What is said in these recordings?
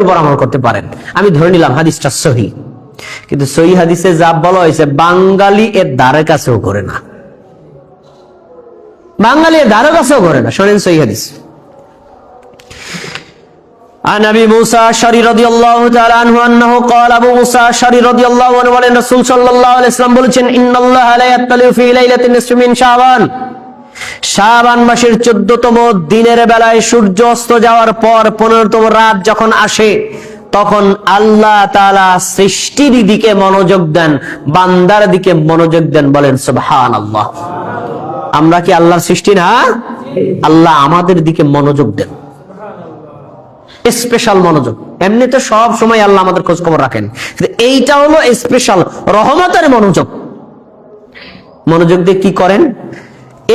আমল করতে পারেন। আমি ধরে নিলাম হাদিসটা সহিহ, কিন্তু সহিহ হাদিসে যা বলা হয়েছে বাঙালি এর ধারে কাছেও করে না, বাঙালি এর ধারে কাছেও করে না। শোনেন সহিহ হাদিস। عن ابي موسى الاشعري رضي الله تعالى عنه انه قال ابو موسى الاشعري رضي الله عنه বলেন রাসূল সাল্লাল্লাহু আলাইহি ওয়াসাল্লাম বলেছেন ইন্নাল্লাহা লা ইয়াত্তালিউ ফি লাইলাতিন নিসফি মিন শাবান, শাবান মাসের 14তম দিনের বেলায় সূর্য অস্ত যাওয়ার পর 15তম রাত যখন আসে তখন আল্লাহ তাআলা সৃষ্টির দিকে মনোযোগ দেন, বান্দার দিকে মনোযোগ দেন। বলেন সুবহানাল্লাহ। আমরা কি আল্লাহর সৃষ্টি না? আল্লাহ আমাদের দিকে মনোযোগ দেন, স্পেশাল মনোযোগ। এমনিতে সব সময় আল্লাহ আমাদের খোঁজ খবর রাখেন, এইটা হলো স্পেশাল রহমতের মনোযোগ। মনোযোগ দিয়ে কি করেন?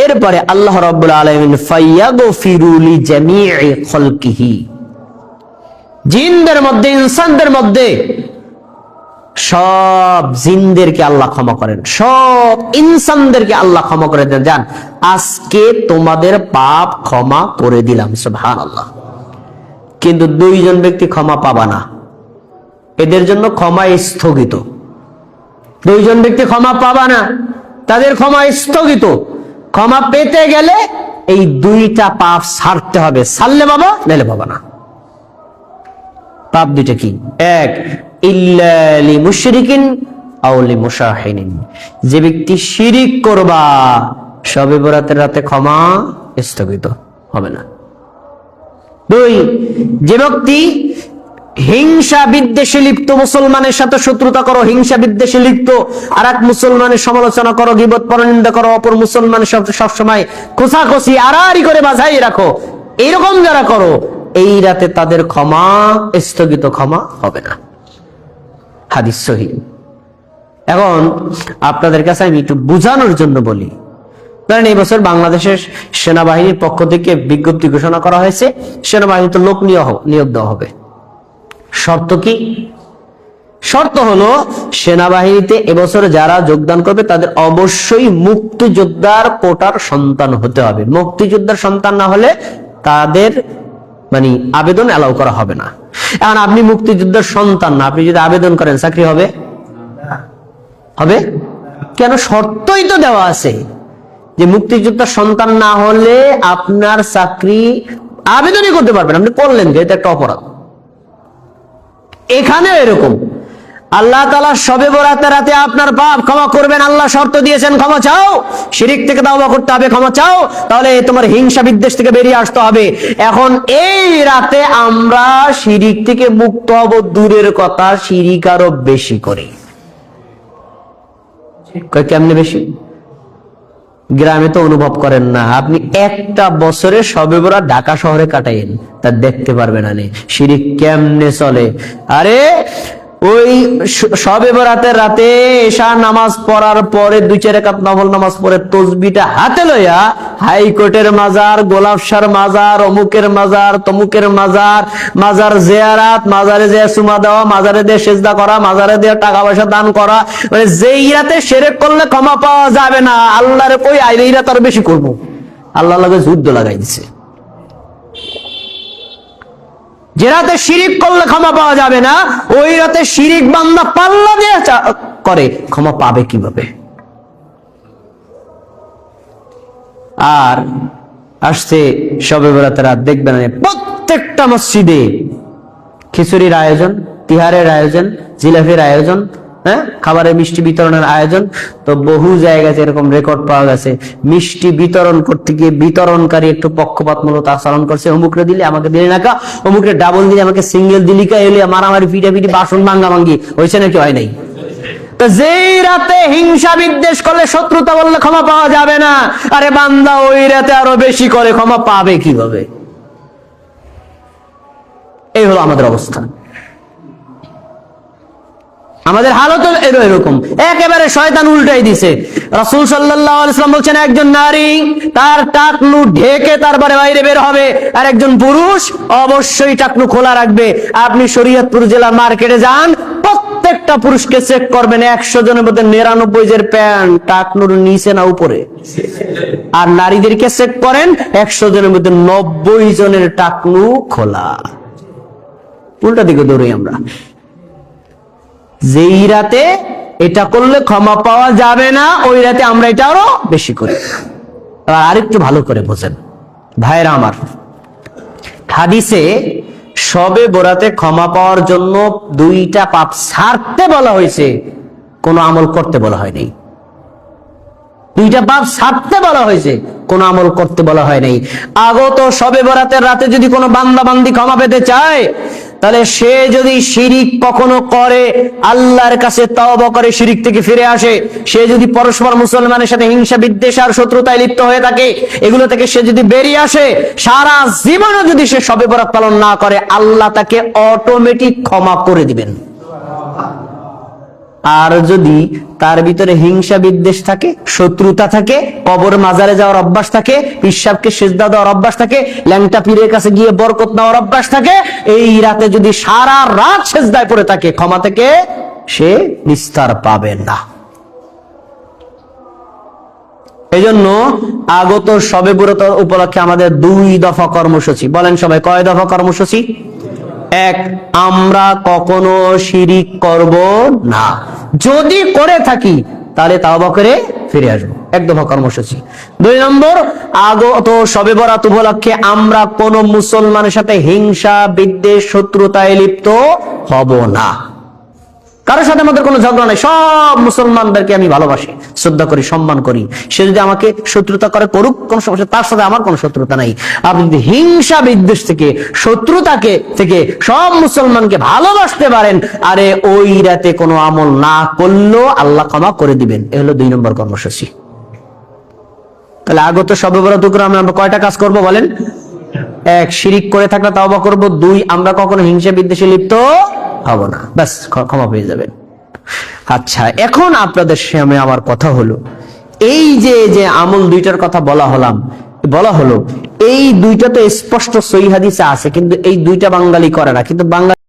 এরপরে আল্লাহ রাব্বুল আলামিন ফায়াগফিরু লিজামিই খালকিহি, জিনদের মধ্যে ইনসানদের মধ্যে সব জিনদেরকে আল্লাহ ক্ষমা করেন, সব ইনসানদেরকে আল্লাহ ক্ষমা করে দেন। জান, আজকে তোমাদের পাপ ক্ষমা করে দিলাম, সুবহানাল্লাহ। কিন্তু দুইজন ব্যক্তি ক্ষমা পাবা না, এদের জন্য ক্ষমা স্থগিত। দুইজন ব্যক্তি ক্ষমা পাবা না, তাদের ক্ষমা স্থগিত। ক্ষমা পেতে গেলে এই দুইটা পাপ ছাড়তে হবে, ছাড়লে বাবা, নাইলে বাবা না। পাপ দুইটা কি? এক, ইল্লা লিমুশরিকিন আও লিমুশাহিনিন, যে ব্যক্তি শিরিক করবা শবে বরাতের রাতে ক্ষমা স্থগিত হবে না। দুই, যে ব্যক্তি হিংসা বিদ্বেষে লিপ্ত, মুসলমানের সাথে শত্রুতা করো, হিংসা বিদ্বেষে লিপ্ত, আর এক মুসলমানের সমালোচনা করো, গীবত পরনিন্দা করো, অপর মুসলমানের সাথে সবসময় খোঁচাখুচি আড়াআড়ি করে বাজাই রাখো, এইরকম যারা করো এই রাতে তাদের ক্ষমা স্থগিত, ক্ষমা হবে না। হাদিস সহিহ। এখন আপনাদের কাছে আমি একটু বুঝানোর জন্য বলি, ধরেন এই বছর বাংলাদেশের সেনাবাহিনীর পক্ষ থেকে বিজ্ঞপ্তি ঘোষণা করা হয়েছে, সেনাবাহিনীতে লোক নিয়োগ দেওয়া হবে। শর্ত কি? শর্ত হলো সেনাবাহিনীতে এবছর যারা যোগদান করবে তাদের অবশ্যই মুক্তিযোদ্ধার কোটার সন্তান হতে হবে। মুক্তিযোদ্ধার সন্তান না হলে তাদের মানে আবেদন অ্যালাউ করা হবে না। এখন আপনি মুক্তিযোদ্ধার সন্তান না, আপনি যদি আবেদন করেন চাকরি হবে? হবে কেন? শর্তই তো দেওয়া আছে যে মুক্তিযোদ্ধার সন্তান না হলে আপনার চাকরি আবেদনই করতে পারবেন। আপনি করলেন যে এটা একটা অপরাধ। এখানে এরকম আল্লাহ তাআলা শবে বরাতের রাতে আপনার পাপ ক্ষমা করবেন, আল্লাহ শর্ত দিয়েছেন ক্ষমা চাও, শিরিক থেকে তওবা করতে হবে, ক্ষমা চাও, তাহলে তোমার হিংসা বিদ্বেষ থেকে বেরিয়ে আসতে হবে। এখন এই রাতে আমরা শিরিক থেকে মুক্ত হব, দূরের কথা শিরিক আরো বেশি করি। কেমনে বেশি? গ্রামে তো অনুভব করেন না, আপনি একটা বছরে শবে বরাত ঢাকা শহরে কাটাইন, তা দেখতে পারবেন না শিরিক কেমনে চলে। আরে ওই শবে বরাতের রাতে এশা নামাজ পড়ার পরে 2-4 রাকাত নফল নামাজ পড়ে তসবিহটা হাতে লইয়া হাইকোর্টের মাজার, গোলাপশার মাজার, অমুকের মাজার, তমুকের মাজার, মাজার জিয়ারাত, মাজারে যে সুমা দেওয়া, মাজারে দিয়ে সেজদা করা, মাজারে দিয়ে টাকা পয়সা দান করা, মানে যেই রাতে শিরক করলে ক্ষমা পাওয়া যাবে না, আল্লাহরে কই আইলে এই রাত আরো বেশি করবো, আল্লাহর লগে যুদ্ধ লাগাই দিছে। যে রাতে শিরিক করলে ক্ষমা পাওয়া যাবে না, ওই রাতে শিরিক বান্দা পাল্লা দিয়ে করে, ক্ষমা পাবে কিভাবে? আর আসছে শবে বরাতের রাত, দেখবেন প্রত্যেকটা মসজিদে খিচুড়ির আয়োজন, তিহারের আয়োজন, জিলাপির আয়োজন, খাবারের মিষ্টি বিতরণের আয়োজন। তো বহু জায়গায় এরকম রেকর্ড পাওয়া গেছে, মিষ্টি বিতরণ করতে গিয়ে বিতরণকারী একটু পক্ষপাতমূলক আচরণ করছে, অমুকরে দিলে আমাকে দিলে না কা, অমুকরে ডাবল দিলে আমাকে সিঙ্গেল দিলি কা, এলে মারামারি পিটাপিটি বাসন ভাঙ্গাভাঙ্গি হয়েছে নাকি হয় নাই? তো যেই রাতে হিংসা বিদ্বেষ করলে, শত্রুতা বললে ক্ষমা পাওয়া যাবে না, আরে বান্দা ওই রাতে আরো বেশি করে, ক্ষমা পাবে কিভাবে? এই হলো আমাদের অবস্থা। আমাদের হালত এরকম, একেবারে শয়তান উল্টাই দিছে। রাসূল সাল্লাল্লাহু আলাইহি ওয়াসাল্লাম বলছেন একজন নারী তার টাকনু ঢেকে তারপরে বাইরে বের হবে, আর একজন পুরুষ অবশ্যই টাকনু খোলা রাখবে। আপনি শরীয়তপুর জেলা মার্কেটে যান, প্রত্যেকটা পুরুষকে চেক করবেন, 100 জনের মধ্যে 99 জন প্যান্ট টাকনুর নিচে না উপরে, আর নারীদেরকে চেক করেন 100 জনের মধ্যে 90 জনের টাকনু খোলা। উল্টা দিকে দৌড়াই আমরা। যেই রাতে এটা করলে ক্ষমা পাওয়া যাবে না, ওই রাতে আমরা এটা আরো বেশি করি। আরেকটু ভালো করে বোঝেন ভাইরা আমার, হাদিসে শবে বরাতে ক্ষমা পাওয়ার জন্য 2টা পাপ ছাড়তে বলা হয়েছে, কোনো আমল করতে বলা হয়নি। 2টা পাপ ছাড়তে বলা হয়েছে, কোন আমল করতে বলা হয় নাই। আগত শবে বরাতের রাতে যদি কোনো বান্দা বান্দি ক্ষমা পেতে চায়, তাহলে সে যদি শিরিক কখনো করে, আল্লাহর কাছে তওবা করে শিরিক থেকে ফিরে আসে, সে যদি পরস্পর মুসলমানের সাথে হিংসা বিদ্বেষ আর শত্রুতায় লিপ্ত হয়ে থাকে, এগুলো থেকে সে যদি বেরিয়ে আসে, সারা জীবনও যদি সে শবে বরাত পালন না করে, আল্লাহ তাকে অটোমেটিক ক্ষমা করে দিবেন। আর যদি তার ভিতরে হিংসা বিদ্বেষ থাকে, শত্রুতা থাকে, কবর মাজারে যাওয়ার অভ্যাস থাকে, পিশাবকে সিজদা দেওয়ার অভ্যাস থাকে, ল্যাংটা পীরের কাছে গিয়ে বরকত নেওয়ার অভ্যাস থাকে, এই রাতে যদি সারা রাত সিজদায় পড়ে থাকে, ক্ষমা থেকে সে নিস্তার পাবে না। এজন্য আগত শবে বরাত উপলক্ষে আমাদের 2 দফা কর্মসূচি। বলেন সবাই, কয় দফা কর্মসূচি? 1, আমরা কখনো শিরিক করব না, যদি করে থাকি তাহলে তাওবা করে ফিরে আসবো, 1 দফা কর্মসূচি। 2 নম্বর, আগত শবে বরাত উপলক্ষে আমরা কোন মুসলমানের সাথে হিংসা বিদ্বেষ শত্রুতায় লিপ্ত হব না। কারোর সাথে আমাদের কোনো ঝগড়া নাই, সব মুসলমানদেরকে আমি ভালোবাসি, শ্রদ্ধা করি, সম্মান করি। সে যদি আমাকে শত্রুতা করে করুক, কোন সমস্যা, তার সাথে আমার কোনো শত্রুতা নাই। আপনি যদি হিংসা বিদ্বেষ থেকে, শত্রুতাকে থেকে সব মুসলমানকে ভালোবাসতে পারেন, আরে ওই রাতে কোনো আমল না করলেও আল্লাহ ক্ষমা করে দিবেন। এ হলো 2 নম্বর কর্মসূচি। তাহলে আগত শবে বরাত উপলক্ষে আমরা কয়টা কাজ করব বলেন? 1, শিরিক করে থাকলে তাওবা করব। 2, আমরা কখনো হিংসা বিদ্বেষে লিপ্ত হব না, ব্যাস ক্ষমা পেয়ে যাবেন। আচ্ছা, এখন আপনাদের সামনে আমার কথা হলো, এই যে আমল 2টার কথা বলা হলো, এই 2টা তো স্পষ্ট সহিহ হাদিসে আছে, কিন্তু এই 2টা বাঙালি করে না। কিন্তু বাঙালি